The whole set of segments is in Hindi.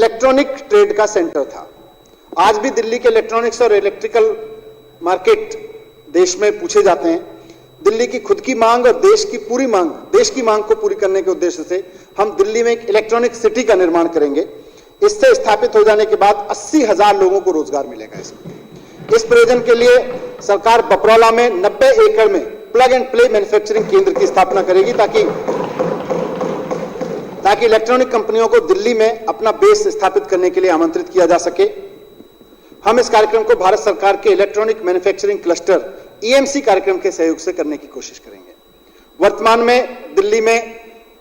इलेक्ट्रॉनिक ट्रेड का सेंटर था। आज भी दिल्ली के इलेक्ट्रॉनिक्स और इलेक्ट्रिकल मार्केट देश में पूछे जाते हैं। दिल्ली की खुद की मांग और देश की मांग को पूरी करने के उद्देश्य से हम दिल्ली में एक इलेक्ट्रॉनिक सिटी का निर्माण करेंगे। इससे स्थापित हो जाने के बाद 80,000 लोगों को रोजगार मिलेगा। इस प्रयोजन के लिए सरकार बपरौला में 90 एकड़ में प्लग एंड प्ले मैन्युफैक्चरिंग केंद्र की स्थापना करेगी ताकि इलेक्ट्रॉनिक कंपनियों को दिल्ली में अपना बेस स्थापित करने के लिए आमंत्रित किया जा सके। हम इस कार्यक्रम को भारत सरकार के इलेक्ट्रॉनिक मैन्युफैक्चरिंग क्लस्टर ईएमसी कार्यक्रम के सहयोग से करने की कोशिश करेंगे। वर्तमान में दिल्ली में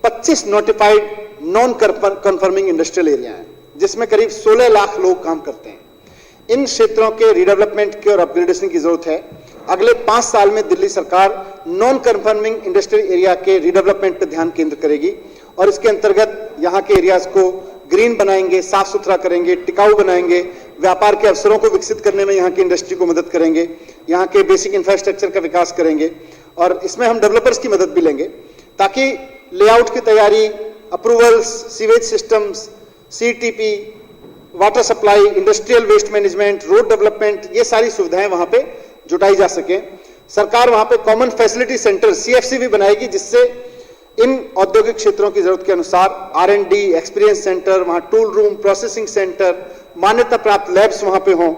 25 notified non confirming industrial area हैं, जिसमें करीब 16 लाख लोग काम करते हैं। इन क्षेत्रों के रिडेवलपमेंट की और अपग्रेडेशन की जरूरत है। अगले 5 साल में दिल्ली सरकार नॉन कन्फर्मिंग इंडस्ट्रियल एरिया के रिडेवलपमेंट पर ध्यान केंद्र करेगी और इसके अंतर्गत यहाँ के एरियाज को ग्रीन बनाएंगे, साफ सुथरा करेंगे, टिकाऊ बनाएंगे, व्यापार के अवसरों को विकसित करने में यहाँ की इंडस्ट्री को मदद करेंगे, यहाँ के बेसिक इंफ्रास्ट्रक्चर का विकास करेंगे और इसमें हम डेवलपर्स की मदद भी लेंगे ताकि लेआउट की तैयारी, approvals, sewage systems, CTP, water supply, industrial waste management, road development, ये सारी सुविधाएं वहां पे जुटाई जा सके। सरकार वहां पे कॉमन फैसिलिटी सेंटर सीएफसी भी बनाएगी, जिससे इन औद्योगिक क्षेत्रों की जरूरत के अनुसार R&D, एक्सपीरियंस सेंटर, वहां टूल रूम, प्रोसेसिंग सेंटर, मान्यता प्राप्त लैब्स वहां पे हों,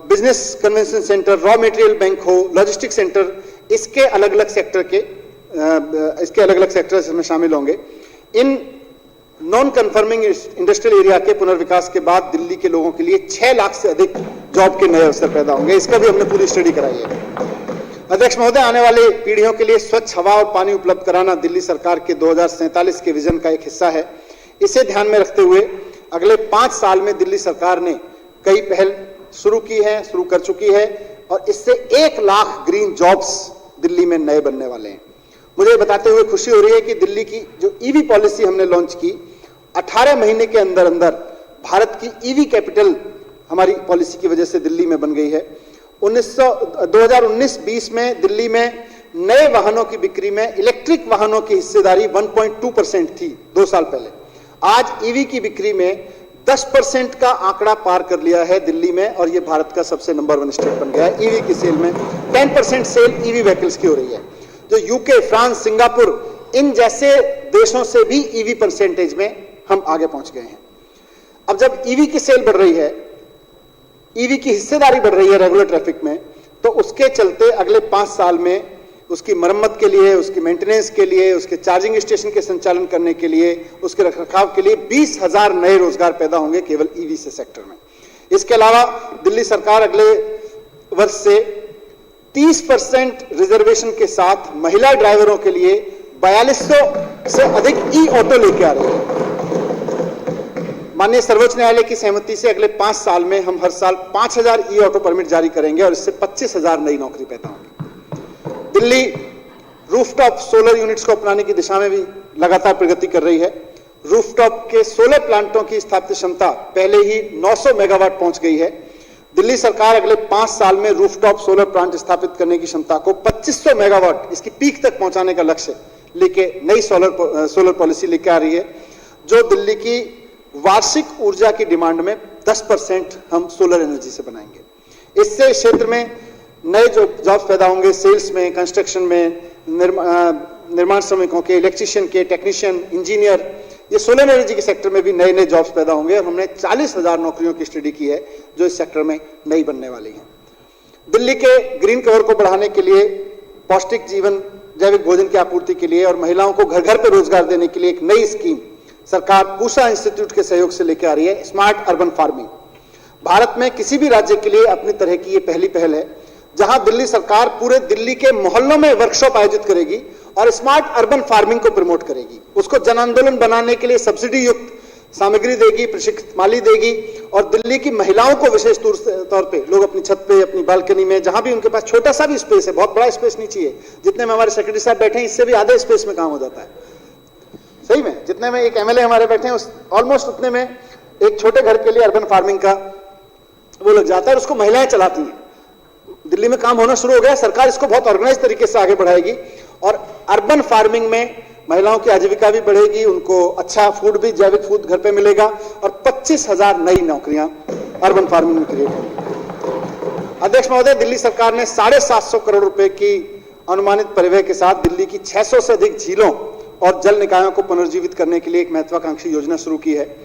business convention centre, raw material bank हो, लॉजिस्टिक सेंटर, इसके अलग अलग सेक्टर इसमें शामिल होंगे। In non confirming industrial area के पुनर्विकास के बाद दिल्ली के लोगों के लिए 6 लाख से अधिक जॉब के नए अवसर पैदा होंगे। इसका भी हमने पूरी स्टडी कराई है। अध्यक्ष महोदय, आने वाली पीढ़ियों के लिए स्वच्छ हवा और पानी उपलब्ध कराना दिल्ली सरकार के 2047 के विजन का एक हिस्सा है। इसे ध्यान में रखते हुए अगले 5 साल में दिल्ली सरकार ने कई पहल शुरू कर चुकी है और इससे 1 लाख ग्रीन जॉब्स दिल्ली में नए बनने वाले हैं। मुझे बताते हुए खुशी हो रही है कि दिल्ली की जो ईवी पॉलिसी हमने लॉन्च की, 18 महीने के अंदर अंदर भारत की ईवी कैपिटल हमारी पॉलिसी की वजह से दिल्ली में बन गई है। 2019-20 में दिल्ली में नए वाहनों की बिक्री में इलेक्ट्रिक वाहनों की हिस्सेदारी 1.2% थी 2 साल पहले। आज ईवी की बिक्री में 10% का आंकड़ा पार कर लिया है दिल्ली में और यह भारत का सबसे नंबर 1 स्टेट बन गया है। ईवी की सेल में 10% सेल ईवी व्हीकल्स की हो रही है। जो यूके, फ्रांस, सिंगापुर, इन जैसे देशों से भी ईवी परसेंटेज में हम आगे पहुंच गए हैं। अब जब ईवी की सेल बढ़ रही है, ईवी की हिस्सेदारी बढ़ रही है रेगुलर ट्रैफिक में, तो उसके चलते अगले 5 साल में उसकी मरम्मत के लिए, उसकी मेंटेनेंस के लिए, उसके चार्जिंग स्टेशन के संचालन करने के लिए, उसके रखरखाव के लिए 20,000 नए रोजगार पैदा होंगे केवल ईवी से सेक्टर में। इसके अलावा दिल्ली सरकार अगले वर्ष से 30% रिजर्वेशन के साथ महिला ड्राइवरों के लिए 4200 से अधिक ई ऑटो लेके आ रही है। माननीय सर्वोच्च न्यायालय की सहमति से अगले 5 साल में हम हर साल 5000 ई ऑटो परमिट जारी करेंगे और इससे 25,000 नई नौकरी पैदा होंगी। दिल्ली रूफटॉप सोलर यूनिट्स को अपनाने की दिशा में भी लगातार प्रगति कर रही है। रूफटॉप के सोलर प्लांटों की स्थापित क्षमता पहले ही 900 मेगावाट पहुंच गई है। दिल्ली सरकार अगले 5 साल में रूफटॉप सोलर प्लांट स्थापित करने की क्षमता को 2500 मेगावाट इसकी पीक तक पहुंचाने का लक्ष्य लेके नई सोलर पॉलिसी लेके आ रही है, जो दिल्ली की वार्षिक ऊर्जा की डिमांड में 10% हम सोलर एनर्जी से बनाएंगे। इससे क्षेत्र में नए जो जॉब्स पैदा होंगे, सेल्स में, कंस्ट्रक्शन में, निर्माण श्रमिकों के, इलेक्ट्रीशियन के, टेक्नीशियन, इंजीनियर, ये सोलर एनर्जी के सेक्टर में भी नए नए जॉब्स पैदा होंगे और हमने 40,000 नौकरियों की स्टडी की है जो इस सेक्टर में नई बनने वाली हैं। दिल्ली के ग्रीन कवर को बढ़ाने के लिए, पौष्टिक जीवन, जैविक भोजन की आपूर्ति के लिए और महिलाओं को घर घर पर रोजगार देने के लिए एक नई स्कीम सरकार पूसा इंस्टीट्यूट के सहयोग से लेकर आ रही है, स्मार्ट अर्बन फार्मिंग। भारत में किसी भी राज्य के लिए अपनी तरह की ये पहली पहल है, जहां दिल्ली सरकार पूरे दिल्ली के मोहल्लों में वर्कशॉप आयोजित करेगी और स्मार्ट अर्बन फार्मिंग को प्रमोट करेगी। उसको जन आंदोलन बनाने के लिए सब्सिडी युक्त सामग्री देगी, प्रशिक्षित माली देगी और दिल्ली की महिलाओं को विशेष तौर पे लोग अपनी छत पे, अपनी बालकनी में, जहां भी उनके पास छोटा सा भी स्पेस है, बहुत बड़ा स्पेस नहीं चाहिए, जितने में हमारे सेक्रेटरी साहब बैठे हैं इससे भी आधे स्पेस में काम हो जाता है। सही में जितने में एक एमएलए हमारे बैठे हैं ऑलमोस्ट उतने में एक छोटे घर के लिए अर्बन फार्मिंग का वो लग जाता है और उसको महिलाएं चलाती हैं। दिल्ली में काम होना शुरू हो गया, सरकार इसको बहुत ऑर्गेनाइज तरीके से आगे बढ़ाएगी और अर्बन फार्मिंग में महिलाओं की आजीविका भी बढ़ेगी, उनको अच्छा फूड भी, जैविक फूड घर पे मिलेगा और 25,000 नई नौकरियां अर्बन फार्मिंग में क्रिएट होंगी। अध्यक्ष महोदय, दिल्ली सरकार ने 750 करोड़ रुपए की अनुमानित परिव्यय के साथ दिल्ली की 600 से अधिक झीलों और जल निकायों को पुनर्जीवित करने के लिए एक महत्वाकांक्षी योजना शुरू की है,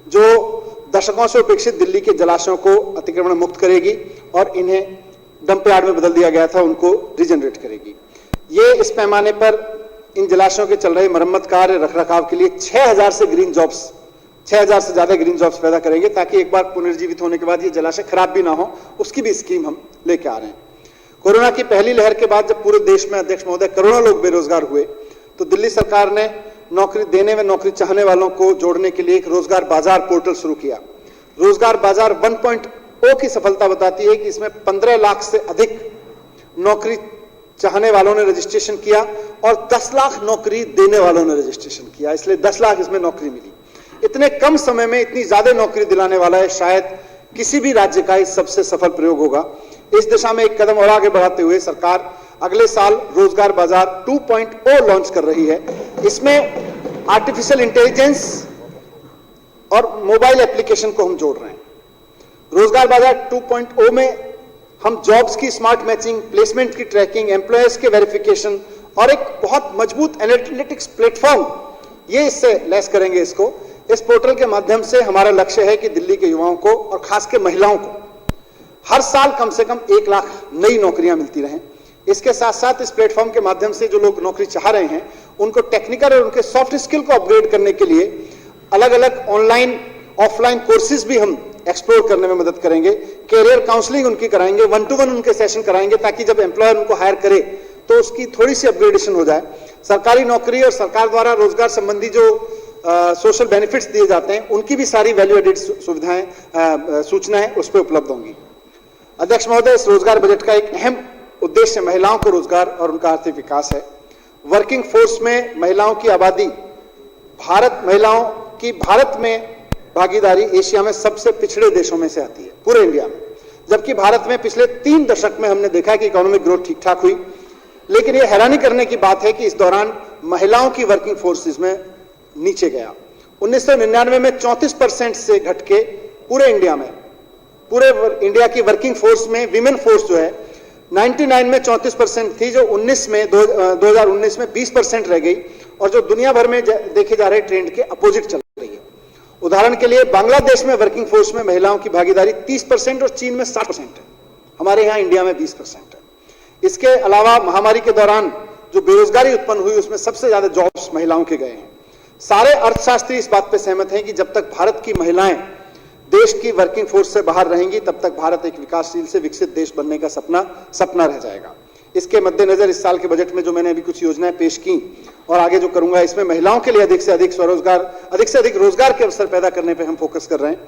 जो दशकों से उपेक्षित दिल्ली के जलाशयों को अतिक्रमण मुक्त करेगी और इन्हें डंप यार्ड में बदल दिया गया था उनको रिजनरेट करेगी। ये इस पैमाने पर इन जलाशयों के चल रहे मरम्मत कार्य, रखरखाव के लिए 6,000 से ज्यादा ग्रीन जॉब्स पैदा करेंगे, ताकि एक बार पुनर्जीवित होने के बाद ये जलाशय खराब भी ना हो, उसकी भी स्कीम हम लेके आ रहे हैं। कोरोना की पहली लहर के बाद जब पूरे देश में अध्यक्ष महोदय करोड़ों लोग बेरोजगार हुए, तो दिल्ली सरकार ने नौकरी देने व नौकरी चाहने वालों को जोड़ने के लिए एक रोजगार बाजार पोर्टल शुरू किया। रोजगार बाजार 1.0 की सफलता बताती है कि इसमें 15 लाख से अधिक नौकरी चाहने वालों ने रजिस्ट्रेशन किया और 10 लाख नौकरी देने वालों ने रजिस्ट्रेशन किया, इसलिए 10 लाख इसमें नौकरी मिली। इतने कम समय में इतनी ज्यादा नौकरी दिलाने वाला है शायद किसी भी राज्य का इस सबसे सफल प्रयोग होगा। इस दिशा में एक कदम और आगे बढ़ाते हुए सरकार अगले साल रोजगार बाजार 2.0 लॉन्च कर रही है। इसमें आर्टिफिशियल इंटेलिजेंस और मोबाइल एप्लीकेशन को हम जोड़ रहे हैं। रोजगार बाजार 2.0 में हम जॉब्स की स्मार्ट मैचिंग, प्लेसमेंट की ट्रैकिंग, एम्प्लॉयर्स के वेरिफिकेशन और एक बहुत मजबूत एनालिटिक्स प्लेटफॉर्म, ये इससे लैस करेंगे इसको। इस पोर्टल के माध्यम से हमारा लक्ष्य है कि दिल्ली के युवाओं को और खास के महिलाओं को हर साल कम से कम 1 लाख नई नौकरियां मिलती रहें। इसके साथ साथ इस प्लेटफॉर्म के माध्यम से जो लोग नौकरी चाह रहे हैं उनको टेक्निकल और उनके सॉफ्ट स्किल को अपग्रेड करने के लिए अलग अलग ऑनलाइन ऑफलाइन कोर्सेज भी हम एक्सप्लोर करने में मदद करेंगे। कैरियर काउंसलिंग उनकी कराएंगे, 1-to-1 उनके सेशन कराएंगे, ताकि जब एम्प्लॉयर उनको हायर करे तो उसकी थोड़ी सी अपग्रेडेशन हो जाए। सरकारी नौकरी और सरकार द्वारा रोजगार संबंधी जो सोशल बेनिफिट्स दिए जाते हैं उनकी भी सारी वैल्यू एडेड सुविधाएं, सूचनाएं उस पर उपलब्ध होंगी। अध्यक्ष महोदय, इस रोजगार बजट का एक अहम उद्देश्य महिलाओं को रोजगार और उनका आर्थिक विकास है। वर्किंग फोर्स में महिलाओं की आबादी, महिलाओं की भारत में भागीदारी एशिया में सबसे पिछड़े देशों में से आती है, पूरे इंडिया में। जबकि भारत में पिछले 3 दशक में हमने देखा कि इकोनॉमिक ग्रोथ ठीक ठाक हुई, लेकिन यह हैरानी करने की बात है कि इस दौरान महिलाओं की वर्किंग फोर्सेस में नीचे गया। 1999 में 34% से घट के पूरे इंडिया की वर्किंग फोर्स में विमेन फोर्स जो है 99 में 34% थी, जो 2019 में 20% रह गई और जो दुनिया भर में देखे जा रहे ट्रेंड के अपोजिट चल रही है। उदाहरण के लिए बांग्लादेश में वर्किंग फोर्स में महिलाओं की भागीदारी 30% और चीन में 60% है, हमारे यहाँ इंडिया में 20% है। इसके अलावा महामारी के दौरान जो बेरोजगारी उत्पन्न हुई उसमें सबसे ज्यादा जॉब्स महिलाओं के गए हैं। सारे अर्थशास्त्री इस बात पर सहमत हैं कि जब तक भारत की महिलाएं देश की वर्किंग फोर्स से बाहर रहेंगी तब तक भारत एक विकासशील से विकसित देश बनने का सपना रह जाएगा। इसके मद्देनजर इस साल के बजट में जो मैंने अभी कुछ योजनाएं पेश की और आगे जो करूंगा, इसमें महिलाओं के लिए अधिक से अधिक रोजगार के अवसर पैदा करने पर हम फोकस कर रहे हैं।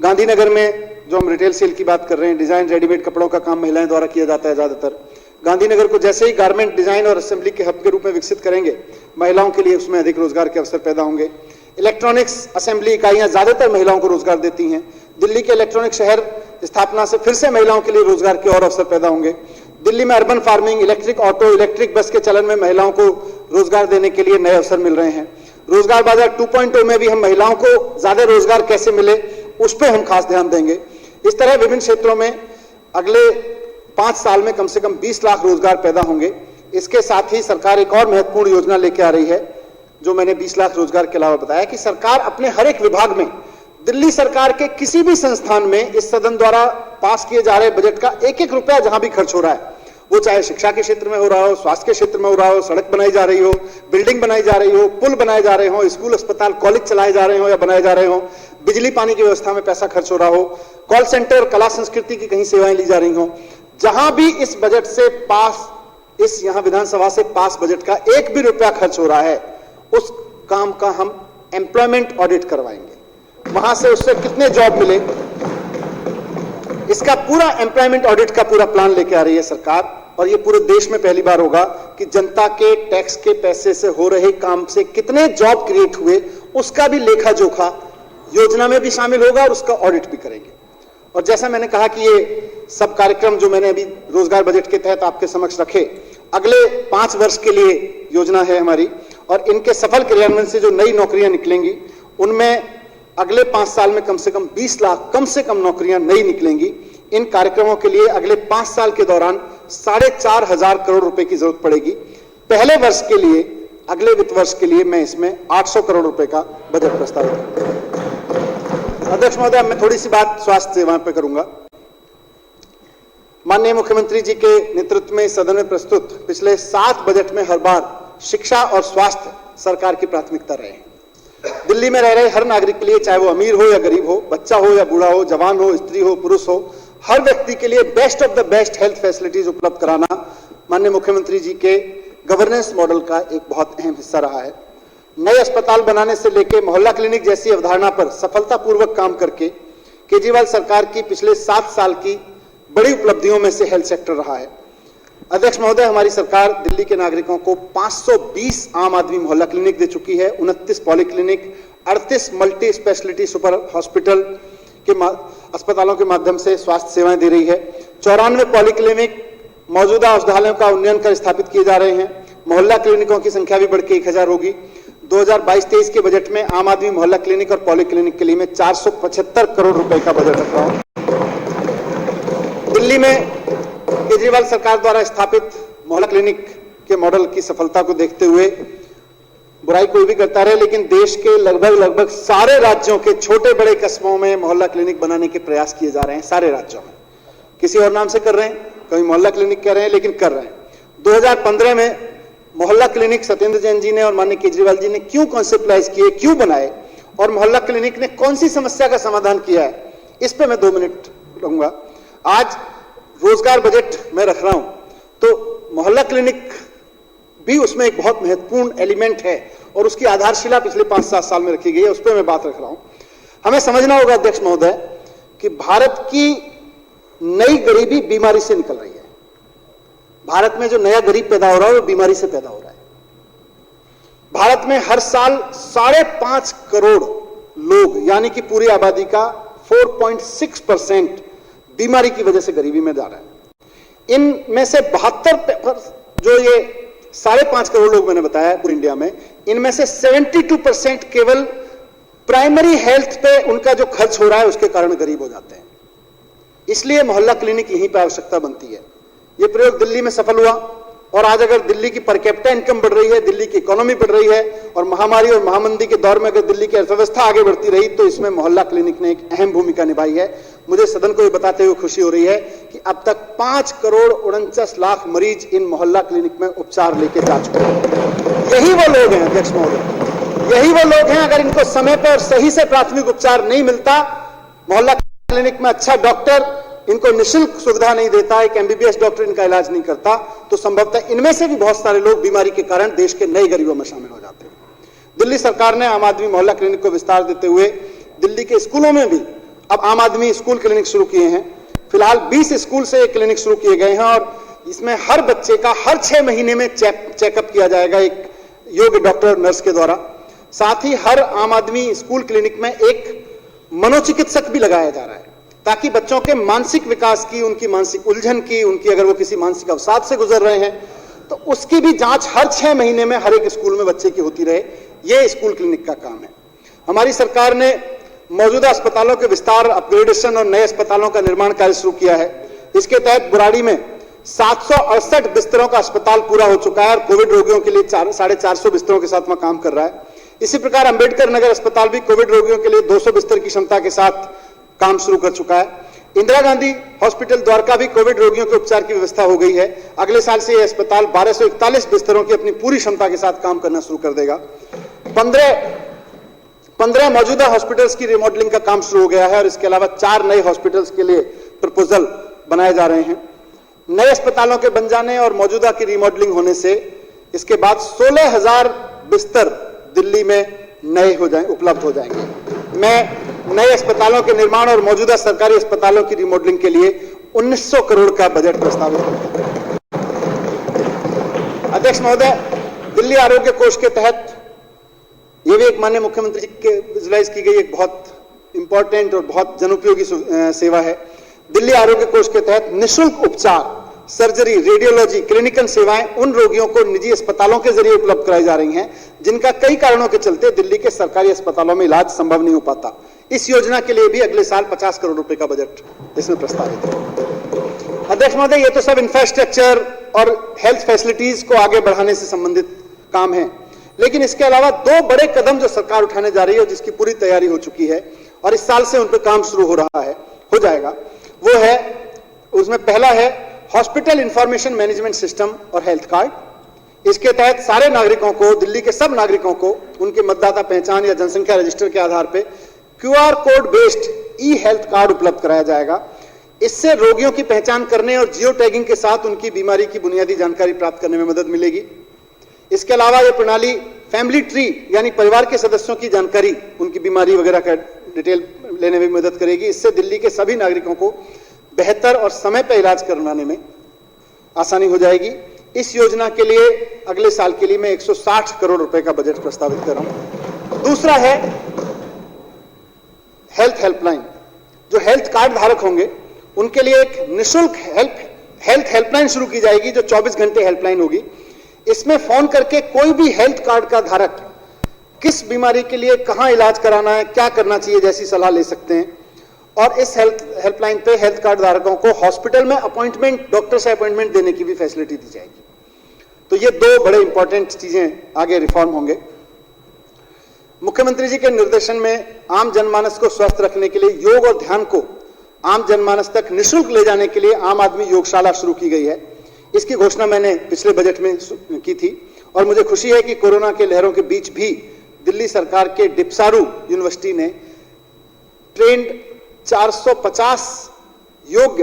गांधीनगर में जो हम रिटेल सेल की बात कर रहे हैं, डिजाइन रेडीमेड कपड़ों का काम महिलाएं द्वारा किया जाता है ज्यादातर। गांधीनगर को जैसे ही गारमेंट डिजाइन और असेंबली के हब के रूप में विकसित करेंगे, महिलाओं के लिए उसमें अधिक रोजगार के अवसर पैदा होंगे। इलेक्ट्रॉनिक्स असेंबली इकाइयां ज्यादातर महिलाओं को रोजगार देती हैं। दिल्ली के इलेक्ट्रॉनिक शहर स्थापना से फिर से महिलाओं के लिए रोजगार के और अवसर पैदा होंगे। दिल्ली में urban farming, electric auto, electric bus के चलन में महिलाओं को रोजगार देने के लिए नए अवसर मिल रहे हैं। रोजगार बाजार 2.0 में भी हम महिलाओं को ज्यादा रोजगार कैसे मिले उस पर हम खास ध्यान देंगे। इस तरह विभिन्न क्षेत्रों में अगले 5 साल में कम से कम 20 लाख रोजगार पैदा होंगे। इसके साथ ही सरकार एक और महत्वपूर्ण योजना लेके आ रही है, जो मैंने 20 लाख रोजगार के अलावा बताया, कि सरकार अपने हर एक विभाग में, दिल्ली सरकार के किसी भी संस्थान में इस सदन द्वारा पास किए जा रहे बजट का एक एक रुपया जहां भी खर्च हो रहा है, वो चाहे शिक्षा के क्षेत्र में हो रहा हो, स्वास्थ्य के क्षेत्र में हो रहा हो, सड़क बनाई जा रही हो, बिल्डिंग बनाई जा रही हो, पुल बनाए जा रहे हो, स्कूल अस्पताल कॉलेज चलाए जा रहे हो या बनाए जा रहे हो, बिजली पानी की व्यवस्था में पैसा खर्च हो रहा हो, कॉल सेंटर, कला संस्कृति की कहीं सेवाएं ली जा रही हो, जहां भी इस बजट से पास, इस यहां विधानसभा से पास बजट का एक भी रुपया खर्च हो रहा है, उस काम का हम एम्प्लॉयमेंट ऑडिट करवाएंगे। वहां से उससे कितने जॉब मिले, इसका पूरा एम्प्लॉयमेंट ऑडिट का पूरा प्लान लेके आ रही है सरकार। और ये पूरे देश में पहली बार होगा कि जनता के टैक्स के पैसे से हो रहे काम से कितने जॉब क्रिएट हुए, उसका भी लेखा जोखा योजना में भी शामिल होगा और उसका ऑडिट भी करेंगे। और जैसा मैंने कहा कि ये सब कार्यक्रम जो मैंने अभी रोजगार बजट के तहत आपके समक्ष रखे, अगले 5 वर्ष के लिए योजना है हमारी, और इनके सफल क्रियान्वयन से जो नई नौकरियां निकलेंगी उनमें अगले 5 साल में कम से कम 20 लाख कम से कम नौकरियां नई निकलेंगी। इन कार्यक्रमों के लिए अगले 5 साल के दौरान 4,500 करोड़ रुपए की जरूरत पड़ेगी। पहले वर्ष के लिए, अगले वित्त वर्ष के लिए मैं इसमें 800 करोड़ रुपए का बजट प्रस्तावित करूंगा। अध्यक्ष महोदय, मैं थोड़ी सी बात स्वास्थ्य सेवाओं पर करूंगा। माननीय मुख्यमंत्री जी के नेतृत्व में सदन में प्रस्तुत पिछले 7 बजट में हर बार शिक्षा और स्वास्थ्य सरकार की प्राथमिकता रहे हैं। दिल्ली में रह रहे हर नागरिक के लिए, चाहे वो अमीर हो या गरीब हो, बच्चा हो या बूढ़ा हो, जवान हो, स्त्री हो, पुरुष हो, हर व्यक्ति के लिए best of the best health facilities उपलब्ध कराना माननीय मुख्यमंत्री जी के गवर्नेंस मॉडल का एक बहुत अहम हिस्सा रहा है। नए अस्पताल बनाने से लेकर मोहल्ला क्लिनिक जैसी अवधारणा पर सफलतापूर्वक काम करके केजरीवाल सरकार की पिछले 7 साल की बड़ी उपलब्धियों में से हेल्थ सेक्टर रहा है। अध्यक्ष महोदय, हमारी सरकार दिल्ली के नागरिकों को 520 आम आदमी मोहल्ला क्लिनिक दे चुकी है, 29 polyclinic, 38 multi speciality super hospital के अस्पतालों के माध्यम से स्वास्थ्य सेवाएं दे रही है। 94 पॉलीक्लिनिक मौजूदा औषधालयों का उन्नयन कर स्थापित किए जा रहे हैं। मोहल्ला क्लिनिकों की संख्या भी बढ़ के 1000 होगी। 2022-23 के बजट में आम आदमी मोहल्ला क्लिनिक और पॉलीक्लिनिक के लिए मैं 475 करोड़ रुपए का बजट रख रहा हूं। दिल्ली में केजरीवाल सरकार द्वारा स्थापित मोहल्ला क्लिनिक के मॉडल की सफलता को देखते हुए बुराई कोई भी करता रहे, लेकिन देश के लगभग सारे राज्यों के छोटे बड़े कस्बों में मोहल्ला क्लिनिक बनाने के प्रयास किए जा रहे हैं। सारे राज्यों में किसी और नाम से कर रहे हैं, कभी मोहल्ला क्लिनिक कह रहे हैं, लेकिन कर रहे हैं। 2015 में मोहल्ला क्लिनिक सत्येंद्र जैन जी ने और माननीय केजरीवाल जी ने क्यों कॉन्सेप्टलाइज किए, क्यों बनाए और मोहल्ला क्लिनिक ने कौन सी समस्या का समाधान किया है, इस पे मैं 2 मिनट रहूंगा। आज रोजगार बजट में रख रहा हूं तो मोहल्ला क्लिनिक भी उसमें एक बहुत महत्वपूर्ण एलिमेंट है और उसकी आधारशिला पिछले 5-7 साल में रखी गई है, उस पर मैं बात रख रहा हूं। हमें समझना होगा अध्यक्ष महोदय कि भारत की नई गरीबी बीमारी से निकल रही है। भारत में जो नया गरीब पैदा हो रहा है वो बीमारी से पैदा हो रहा है। भारत में हर साल 5.5 करोड़ लोग यानी कि पूरी आबादी का 4.6% बीमारी की वजह से गरीबी में जा रहा है। इनमें से 72 जो ये 5.5 करोड़ लोग मैंने बताया पूरे इंडिया में, इनमें से 72% केवल प्राइमरी हेल्थ पे उनका जो खर्च हो रहा है उसके कारण गरीब हो जाते हैं। इसलिए मोहल्ला क्लिनिक यहीं पर आवश्यकता बनती है। यह प्रयोग दिल्ली में सफल हुआ और आज अगर दिल्ली की पर कैपिटा इनकम बढ़ रही है, दिल्ली की इकोनॉमी बढ़ रही है और महामारी और महामंदी के दौर में अगर दिल्ली की अर्थव्यवस्था आगे बढ़ती रही तो इसमें मोहल्ला क्लिनिक ने एक अहम भूमिका निभाई है। मुझे सदन को यह बताते हुए खुशी हो रही है कि अब तक 5 करोड़ 49 लाख मरीज इन मोहल्ला क्लिनिक में उपचार लेके जा चुके हैं। यही वो लोग हैं अध्यक्ष महोदय, यही वो लोग हैं, अगर इनको समय पर सही से प्राथमिक उपचार नहीं मिलता, मोहल्ला क्लिनिक में अच्छा डॉक्टर इनको निःशुल्क सुविधा नहीं देता, एक MBBS डॉक्टर इनका इलाज नहीं करता, तो संभवतः इनमें से भी बहुत सारे लोग बीमारी के कारण देश के नए गरीबों में शामिल हो जाते हैं। दिल्ली सरकार ने आम आदमी मोहल्ला क्लिनिक को विस्तार देते हुए दिल्ली के स्कूलों में भी अब आम आदमी स्कूल क्लिनिक शुरू किए हैं। फिलहाल 20 स्कूल से एक क्लिनिक शुरू किए गए हैं और इसमें हर बच्चे का हर 6 महीने में चेकअप किया जाएगा एक योग्य डॉक्टर नर्स के द्वारा। साथ ही हर आम आदमी स्कूल क्लिनिक में एक मनोचिकित्सक भी लगाया जा रहा है ताकि बच्चों के मानसिक विकास की, उनकी मानसिक उलझन की, उनकी अगर वो किसी मानसिक अवसाद से गुजर रहे हैं तो उसकी भी जांच हर 6 महीने में हर एक स्कूल में बच्चे की होती रहे। ये स्कूल क्लिनिक का काम है। हमारी सरकार ने मौजूदा अस्पतालों के विस्तार, अपग्रेडेशन और नए अस्पतालों का निर्माण कार्य शुरू किया है। इसके तहत बुराड़ी में 768 बिस्तरों का अस्पताल पूरा हो चुका है और कोविड रोगियों के लिए 450 बिस्तरों के साथ वहां काम कर रहा है। इसी प्रकार अंबेडकर नगर अस्पताल भी कोविड रोगियों के लिए 200 बिस्तर की क्षमता के साथ काम शुरू कर चुका है। इंदिरा गांधी हॉस्पिटल द्वारका भी कोविड रोगियों के उपचार की व्यवस्था हो गई है। अगले साल से यह अस्पताल 1241 बिस्तरों की अपनी पूरी क्षमता के साथ काम करना शुरू कर देगा। 15 मौजूदा हॉस्पिटल्स की रिमॉडलिंग का काम शुरू हो गया है और इसके अलावा 4 नए हॉस्पिटल्स के लिए प्रपोजल बनाए जा रहे हैं। नए अस्पतालों के बन जाने और मौजूदा की रिमॉडलिंग होने से इसके बाद 16,000 बिस्तर दिल्ली में नए उपलब्ध हो जाएंगे। मैं नए अस्पतालों के निर्माण और मौजूदा सरकारी अस्पतालों की रिमॉडलिंग के लिए 1900 करोड़ का बजट प्रस्तावित करता हूं। अध्यक्ष महोदय, दिल्ली आरोग्य कोष के तहत यह भी एक माननीय मुख्यमंत्री के विजुलाइज की गई एक बहुत इंपॉर्टेंट और बहुत जनोपयोगी सेवा है। दिल्ली आरोग्य कोष के तहत निःशुल्क उपचार सर्जरी, रेडियोलॉजी, क्लिनिकल सेवाएं उन रोगियों को निजी अस्पतालों के जरिए उपलब्ध कराई जा रही हैं जिनका कई कारणों के चलते दिल्ली के सरकारी अस्पतालों में इलाज संभव नहीं हो पाता। इस योजना के लिए भी अगले साल 50 करोड़ रुपए का बजट इसमें प्रस्तावित है। अध्यक्ष महोदय, ये तो सब इंफ्रास्ट्रक्चर और हेल्थ फैसिलिटीज को आगे बढ़ाने से संबंधित काम है, लेकिन इसके अलावा दो बड़े कदम जो सरकार उठाने जा रही है और जिसकी पूरी तैयारी हो चुकी है और इस साल से उन पर काम शुरू हो जाएगा, वो है, उसमें पहला है हॉस्पिटल इंफॉर्मेशन मैनेजमेंट सिस्टम और हेल्थ कार्ड। इसके तहत सारे नागरिकों को, दिल्ली के सब नागरिकों को उनके मतदाता पहचान या जनसंख्या रजिस्टर के आधार पर QR कोड बेस्ड ई हेल्थ कार्ड उपलब्ध कराया जाएगा। इससे रोगियों की पहचान करने और जियो टैगिंग के साथ उनकी बीमारी की बुनियादी जानकारी प्राप्त करने में मदद मिलेगी। इसके अलावा यह प्रणाली फैमिली ट्री यानी परिवार के सदस्यों की जानकारी, उनकी बीमारी वगैरह का डिटेल लेने में मदद करेगी। इससे दिल्ली के सभी नागरिकों को बेहतर और समय पर इलाज करवाने में आसानी हो जाएगी। इस योजना के लिए अगले साल के लिए मैं 160 करोड़ रुपए का बजट प्रस्तावित कर रहा हूं। दूसरा है हेल्थ हेल्पलाइन। जो हेल्थ कार्ड धारक होंगे उनके लिए एक निःशुल्क हेल्थ हेल्पलाइन शुरू की जाएगी जो 24 घंटे हेल्पलाइन होगी। इसमें फोन करके कोई भी हेल्थ कार्ड का धारक किस बीमारी के लिए कहां इलाज कराना है, क्या करना चाहिए जैसी सलाह ले सकते हैं। और इस हेल्पलाइन पे हेल्थ कार्ड धारकों को हॉस्पिटल में अपॉइंटमेंट, डॉक्टर से अपॉइंटमेंट देने की भी फैसिलिटी दी जाएगी। तो ये दो बड़े इंपॉर्टेंट चीजें आगे रिफॉर्म होंगे। मुख्यमंत्री जी के निर्देशन में आम जनमानस को स्वस्थ रखने के लिए योग और ध्यान को आम जनमानस तक निःशुल्क ले जाने के लिए आम आदमी योगशाला शुरू की गई है। इसकी घोषणा मैंने पिछले बजट में की थी और मुझे खुशी है कि कोरोना के लहरों के बीच भी दिल्ली सरकार के डिपसारू यूनिवर्सिटी ने ट्रेंड 450 योग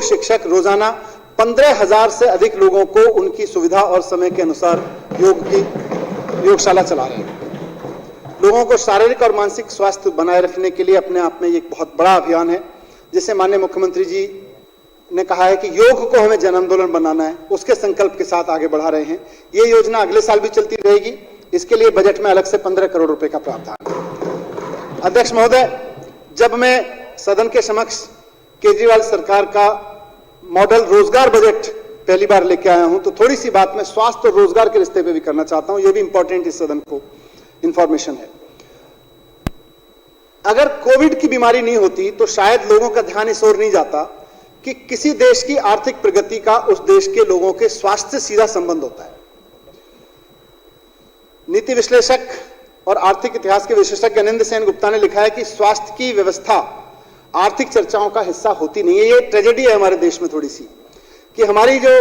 शिक्षक रोजाना 15,000 से अधिक लोगों को उनकी सुविधा और समय के अनुसार योगशाला चला रहे हैं। लोगों को शारीरिक और मानसिक स्वास्थ्य बनाए रखने के लिए अपने आप में एक बहुत बड़ा अभियान है, जिसे माननीय मुख्यमंत्री जी ने कहा है कि योग को हमें जन आंदोलन बनाना है, उसके संकल्प के साथ आगे बढ़ा रहे हैं। ये योजना अगले साल भी चलती रहेगी। इसके लिए बजट में अलग से 15 करोड़ रुपए का प्रावधान है। अध्यक्ष महोदय, जब मैं सदन के समक्ष केजरीवाल सरकार का मॉडल रोजगार बजट पहली बार लेके आया हूं, तो थोड़ी सी बात मैं स्वास्थ्य और रोजगार के रिश्ते पे भी करना चाहता हूं। यह भी इंपॉर्टेंट इस सदन को इंफॉर्मेशन है। अगर कोविड की बीमारी नहीं होती तो शायद लोगों का ध्यान इस ओर नहीं जाता कि किसी देश की आर्थिक प्रगति का उस देश के लोगों के स्वास्थ्य से सीधा संबंध होता है। नीति विश्लेषक और आर्थिक इतिहास के विशेषज्ञ अनिंद्य सेन गुप्ता ने लिखा है कि स्वास्थ्य की व्यवस्था आर्थिक चर्चाओं का हिस्सा होती नहीं है। ये ट्रेजेडी है हमारे देश में थोड़ी सी, कि हमारी जो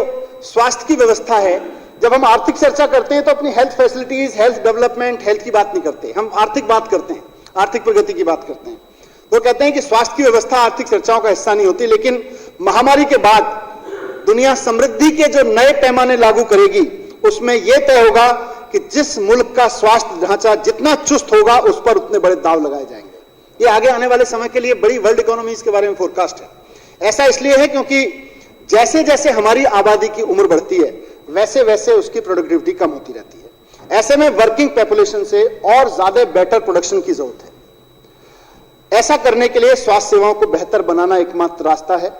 स्वास्थ्य की व्यवस्था है, जब हम आर्थिक चर्चा करते हैं तो अपनी health facilities, health development, health की बात नहीं करते, हम आर्थिक बात करते हैं, आर्थिक प्रगति की बात करते हैं। तो कहते हैं कि स्वास्थ्य की व्यवस्था आर्थिक चर्चाओं का हिस्सा नहीं होती, लेकिन महामारी के बाद दुनिया समृद्धि के जो नए पैमाने लागू करेगी उसमें यह तय होगा कि जिस मुल्क का स्वास्थ्य ढांचा जितना चुस्त होगा उस पर उतने बड़े दाव लगाए जाएंगे। ये आगे आने वाले समय के लिए बड़ी वर्ल्ड इकोनॉमीज के बारे में फोरकास्ट है। ऐसा इसलिए है क्योंकि जैसे जैसे हमारी आबादी की उम्र बढ़ती है वैसे वैसे उसकी प्रोडक्टिविटी कम होती रहती है। ऐसे में वर्किंग पॉपुलेशन से और ज्यादा बेटर प्रोडक्शन की जरूरत है। ऐसा करने के लिए स्वास्थ्य सेवाओं को बेहतर बनाना एकमात्र रास्ता है।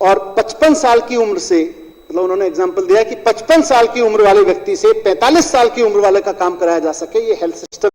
और 55 साल की उम्र से, मतलब उन्होंने एग्जांपल दिया कि 55 साल की उम्र वाले व्यक्ति से 45 साल की उम्र वाले का काम कराया जा सके, ये हेल्थ सिस्टम